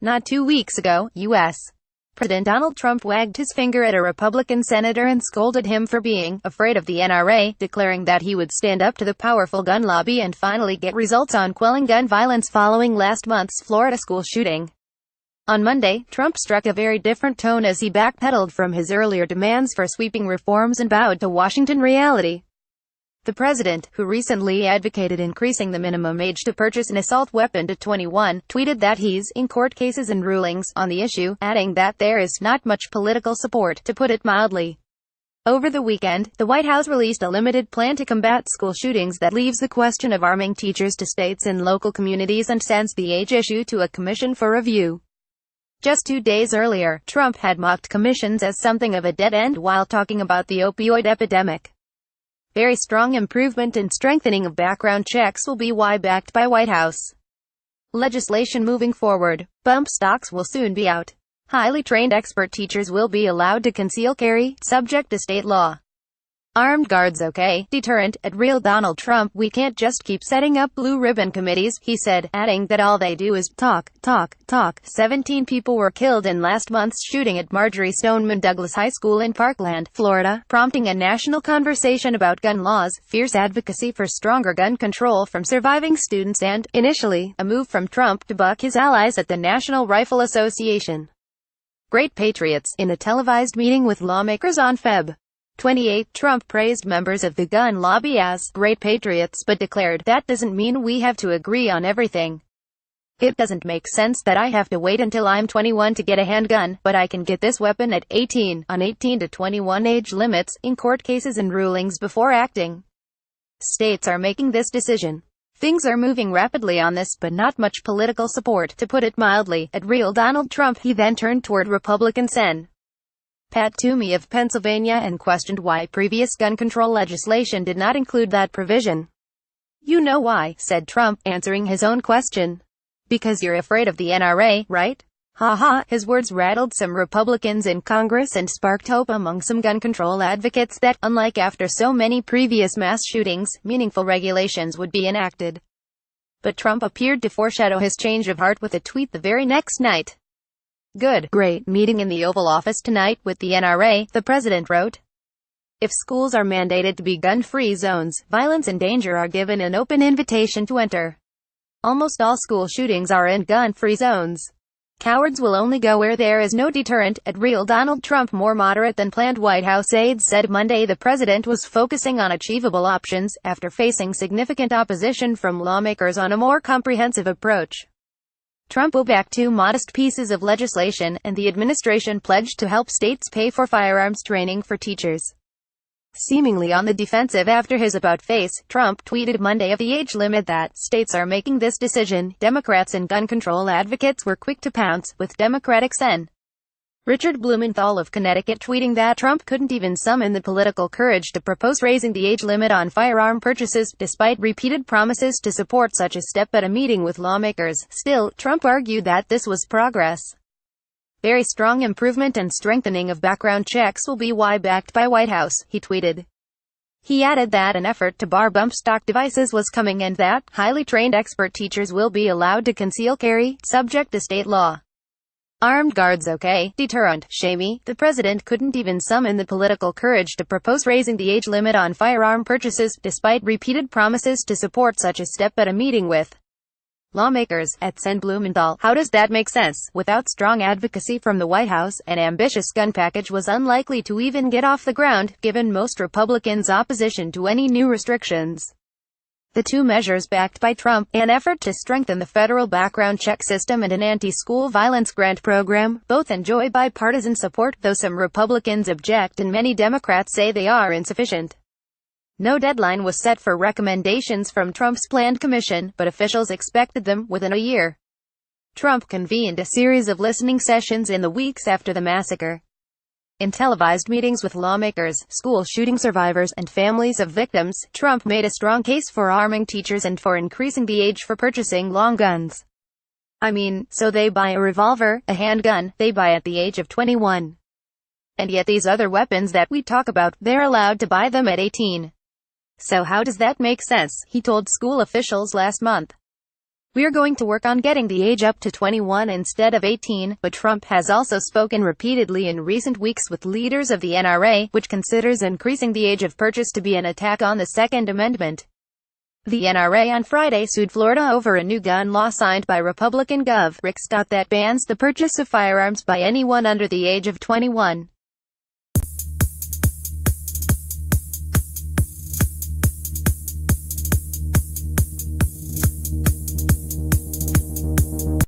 Not 2 weeks ago, U.S. President Donald Trump wagged his finger at a Republican senator and scolded him for being afraid of the NRA, declaring that he would stand up to the powerful gun lobby and finally get results on quelling gun violence following last month's Florida school shooting. On Monday, Trump struck a very different tone as he backpedaled from his earlier demands for sweeping reforms and bowed to Washington reality. The president, who recently advocated increasing the minimum age to purchase an assault weapon to 21, tweeted that he's in court cases and rulings on the issue, adding that there is not much political support, to put it mildly. Over the weekend, the White House released a limited plan to combat school shootings that leaves the question of arming teachers to states and local communities and sends the age issue to a commission for review. Just 2 days earlier, Trump had mocked commissions as something of a dead end while talking about the opioid epidemic. Very strong improvement and strengthening of background checks will be why backed by White House legislation moving forward. Bump stocks will soon be out. Highly trained expert teachers will be allowed to conceal carry, subject to state law. Armed guards okay, deterrent, at real Donald Trump. We can't just keep setting up blue ribbon committees, he said, adding that all they do is talk. 17 people were killed in last month's shooting at Marjory Stoneman Douglas High School in Parkland, Florida, prompting a national conversation about gun laws, fierce advocacy for stronger gun control from surviving students and, initially, a move from Trump to buck his allies at the National Rifle Association. Great patriots. In a televised meeting with lawmakers on Feb. 28, Trump praised members of the gun lobby as great patriots but declared, "That doesn't mean we have to agree on everything. It doesn't make sense that I have to wait until I'm 21 to get a handgun, but I can get this weapon at 18, on 18 to 21 age limits, in court cases and rulings before acting. States are making this decision. Things are moving rapidly on this, but not much political support, to put it mildly, at real Donald Trump." He then turned toward Republican Sen. Pat Toomey of Pennsylvania and questioned why previous gun control legislation did not include that provision. "You know why," said Trump, answering his own question. "Because you're afraid of the NRA, right? Ha ha." His words rattled some Republicans in Congress and sparked hope among some gun control advocates that, unlike after so many previous mass shootings, meaningful regulations would be enacted. But Trump appeared to foreshadow his change of heart with a tweet the very next night. "Good, great, meeting in the Oval Office tonight with the NRA," the president wrote. "If schools are mandated to be gun-free zones, violence and danger are given an open invitation to enter. Almost all school shootings are in gun-free zones. Cowards will only go where there is no deterrent." At real Donald Trump, more moderate than planned White House aides said Monday the president was focusing on achievable options, after facing significant opposition from lawmakers on a more comprehensive approach. Trump will back 2 modest pieces of legislation, and the administration pledged to help states pay for firearms training for teachers. Seemingly on the defensive after his about-face, Trump tweeted Monday of the age limit that states are making this decision. Democrats and gun control advocates were quick to pounce, with Democratic Sen. Richard Blumenthal of Connecticut tweeting that Trump couldn't even summon the political courage to propose raising the age limit on firearm purchases, despite repeated promises to support such a step at a meeting with lawmakers. Still, Trump argued that this was progress. "Very strong improvement and strengthening of background checks will be why backed by White House," he tweeted. He added that an effort to bar bump stock devices was coming and that highly trained expert teachers will be allowed to conceal carry, subject to state law. Armed guards okay, deterrent, shamey. The president couldn't even summon the political courage to propose raising the age limit on firearm purchases, despite repeated promises to support such a step at a meeting with lawmakers. At Sen Blumenthal, how does that make sense? Without strong advocacy from the White House, an ambitious gun package was unlikely to even get off the ground, given most Republicans' opposition to any new restrictions. The 2 measures backed by Trump, an effort to strengthen the federal background check system and an anti-school violence grant program, both enjoy bipartisan support, though some Republicans object and many Democrats say they are insufficient. No deadline was set for recommendations from Trump's planned commission, but officials expected them within a year. Trump convened a series of listening sessions in the weeks after the massacre. In televised meetings with lawmakers, school shooting survivors, and families of victims, Trump made a strong case for arming teachers and for increasing the age for purchasing long guns. "I mean, so they buy a revolver, a handgun, they buy at the age of 21. And yet these other weapons that we talk about, they're allowed to buy them at 18. So how does that make sense?" he told school officials last month. "We're going to work on getting the age up to 21 instead of 18, but Trump has also spoken repeatedly in recent weeks with leaders of the NRA, which considers increasing the age of purchase to be an attack on the Second Amendment. The NRA on Friday sued Florida over a new gun law signed by Republican Gov. Rick Scott that bans the purchase of firearms by anyone under the age of 21.